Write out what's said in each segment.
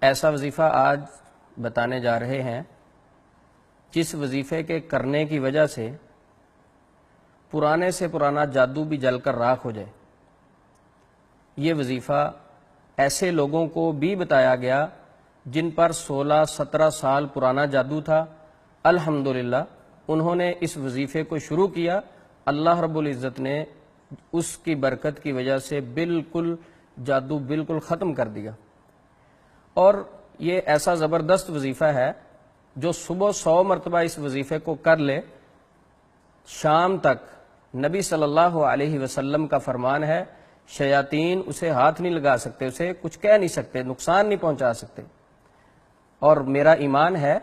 ایسا وظیفہ آج بتانے جا رہے ہیں جس وظیفے کے کرنے کی وجہ سے پرانے سے پرانا جادو بھی جل کر راکھ ہو جائے۔ یہ وظیفہ ایسے لوگوں کو بھی بتایا گیا جن پر 16-17 سال پرانا جادو تھا، الحمدللہ انہوں نے اس وظیفے کو شروع کیا، اللہ رب العزت نے اس کی برکت کی وجہ سے بالکل جادو بالکل ختم کر دیا۔ اور یہ ایسا زبردست وظیفہ ہے جو صبح 100 مرتبہ اس وظیفے کو کر لے، شام تک نبی صلی اللہ علیہ وسلم کا فرمان ہے شیاطین اسے ہاتھ نہیں لگا سکتے، اسے کچھ کہہ نہیں سکتے، نقصان نہیں پہنچا سکتے۔ اور میرا ایمان ہے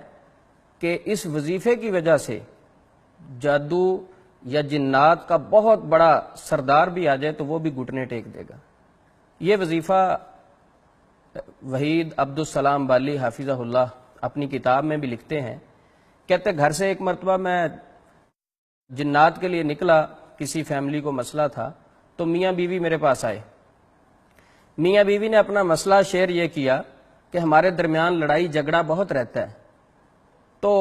کہ اس وظیفے کی وجہ سے جادو یا جنات کا بہت بڑا سردار بھی آ جائے تو وہ بھی گھٹنے ٹیک دے گا۔ یہ وظیفہ وحید عبدالسلام بالی حافظہ اللہ اپنی کتاب میں بھی لکھتے ہیں، کہتے گھر سے ایک مرتبہ میں جنات کے لیے نکلا، کسی فیملی کو مسئلہ تھا، تو میاں بیوی میرے پاس آئے۔ میاں بیوی نے اپنا مسئلہ شیئر یہ کیا کہ ہمارے درمیان لڑائی جھگڑا بہت رہتا ہے۔ تو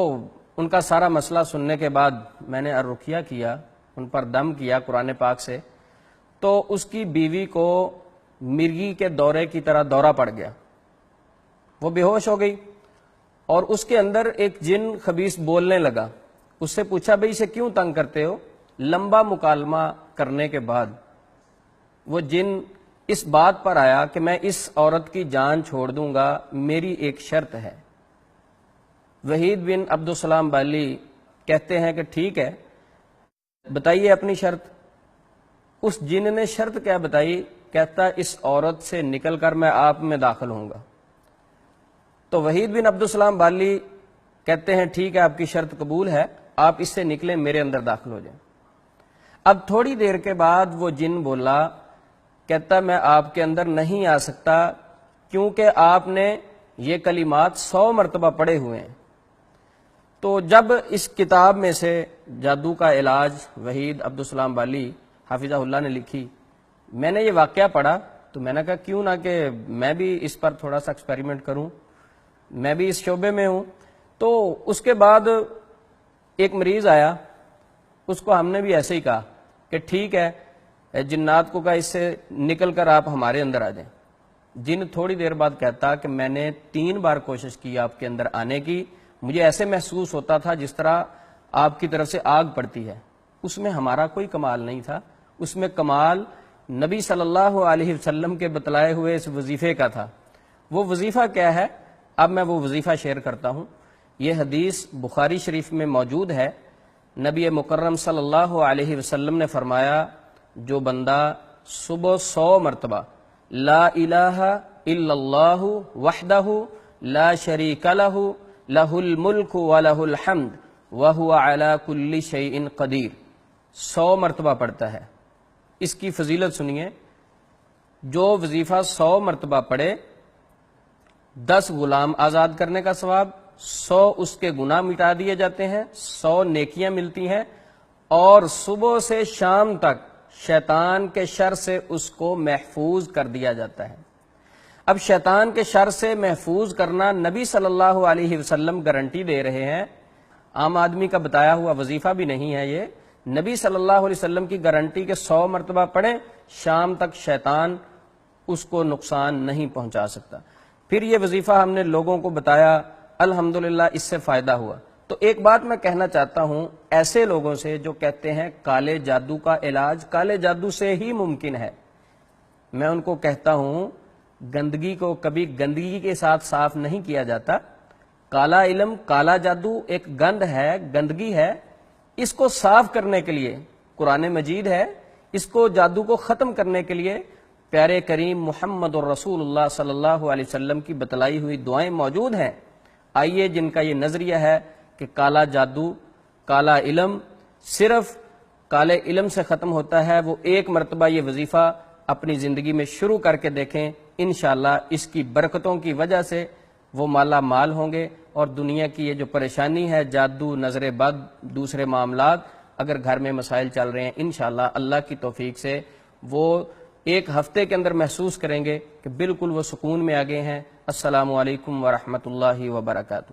ان کا سارا مسئلہ سننے کے بعد میں نے الرقیہ کیا، ان پر دم کیا قرآن پاک سے، تو اس کی بیوی کو مرگی کے دورے کی طرح دورہ پڑ گیا، وہ بے ہوش ہو گئی، اور اس کے اندر ایک جن خبیث بولنے لگا۔ اس سے پوچھا بھئی اسے کیوں تنگ کرتے ہو؟ لمبا مکالمہ کرنے کے بعد وہ جن اس بات پر آیا کہ میں اس عورت کی جان چھوڑ دوں گا، میری ایک شرط ہے۔ وحید بن عبدالسلام بالی کہتے ہیں کہ ٹھیک ہے، بتائیے اپنی شرط۔ اس جن نے شرط کیا بتائی؟ کہتا اس عورت سے نکل کر میں آپ میں داخل ہوں گا۔ تو وحید بن عبدالسلام بالی کہتے ہیں ٹھیک ہے، آپ کی شرط قبول ہے، آپ اس سے نکلیں، میرے اندر داخل ہو جائیں۔ اب تھوڑی دیر کے بعد وہ جن بولا، کہتا میں آپ کے اندر نہیں آ سکتا کیونکہ آپ نے یہ کلمات 100 مرتبہ پڑھے ہوئے ہیں۔ تو جب اس کتاب میں سے جادو کا علاج وحید عبدالسلام بالی حافظہ اللہ نے لکھی، میں نے یہ واقعہ پڑھا تو میں نے کہا کیوں نہ کہ میں بھی اس پر تھوڑا سا ایکسپیریمنٹ کروں، میں بھی اس شعبے میں ہوں۔ تو اس کے بعد ایک مریض آیا، اس کو ہم نے بھی ایسے ہی کہا کہ ٹھیک ہے، جنات کو کہا اس سے نکل کر آپ ہمارے اندر آ جائیں۔ جن تھوڑی دیر بعد کہتا کہ میں نے 3 بار کوشش کی آپ کے اندر آنے کی، مجھے ایسے محسوس ہوتا تھا جس طرح آپ کی طرف سے آگ پڑتی ہے۔ اس میں ہمارا کوئی کمال نہیں تھا، اس میں کمال نبی صلی اللہ علیہ وسلم کے بتلائے ہوئے اس وظیفے کا تھا۔ وہ وظیفہ کیا ہے؟ اب میں وہ وظیفہ شیئر کرتا ہوں۔ یہ حدیث بخاری شریف میں موجود ہے۔ نبی مکرم صلی اللہ علیہ وسلم نے فرمایا جو بندہ صبح 100 مرتبہ لا الہ الا اللہ وحدہ لا شریک لہ لہ الملک ولہ الحمد وہو علی کل شیء قدیر 100 مرتبہ پڑھتا ہے، اس کی فضیلت سنیے۔ جو وظیفہ 100 مرتبہ پڑھے، 10 غلام آزاد کرنے کا ثواب، 100 اس کے گناہ مٹا دیے جاتے ہیں، 100 نیکیاں ملتی ہیں، اور صبح سے شام تک شیطان کے شر سے اس کو محفوظ کر دیا جاتا ہے۔ اب شیطان کے شر سے محفوظ کرنا نبی صلی اللہ علیہ وسلم گارنٹی دے رہے ہیں، عام آدمی کا بتایا ہوا وظیفہ بھی نہیں ہے یہ، نبی صلی اللہ علیہ وسلم کی گارنٹی کہ 100 مرتبہ پڑھیں، شام تک شیطان اس کو نقصان نہیں پہنچا سکتا۔ پھر یہ وظیفہ ہم نے لوگوں کو بتایا، الحمدللہ اس سے فائدہ ہوا۔ تو ایک بات میں کہنا چاہتا ہوں ایسے لوگوں سے جو کہتے ہیں کالے جادو کا علاج کالے جادو سے ہی ممکن ہے، میں ان کو کہتا ہوں گندگی کو کبھی گندگی کے ساتھ صاف نہیں کیا جاتا۔ کالا علم، کالا جادو ایک گند ہے، گندگی ہے، اس کو صاف کرنے کے لیے قرآن مجید ہے، اس کو جادو کو ختم کرنے کے لیے پیارے کریم محمد الرسول اللہ صلی اللہ علیہ وسلم کی بتلائی ہوئی دعائیں موجود ہیں۔ آئیے جن کا یہ نظریہ ہے کہ کالا جادو، کالا علم صرف کالے علم سے ختم ہوتا ہے، وہ ایک مرتبہ یہ وظیفہ اپنی زندگی میں شروع کر کے دیکھیں، انشاءاللہ اس کی برکتوں کی وجہ سے وہ مالا مال ہوں گے، اور دنیا کی یہ جو پریشانی ہے، جادو، نظر بد، دوسرے معاملات، اگر گھر میں مسائل چل رہے ہیں، انشاءاللہ اللہ کی توفیق سے وہ ایک ہفتے کے اندر محسوس کریں گے کہ بالکل وہ سکون میں آ گئے ہیں۔ السلام علیکم ورحمۃ اللہ وبرکاتہ۔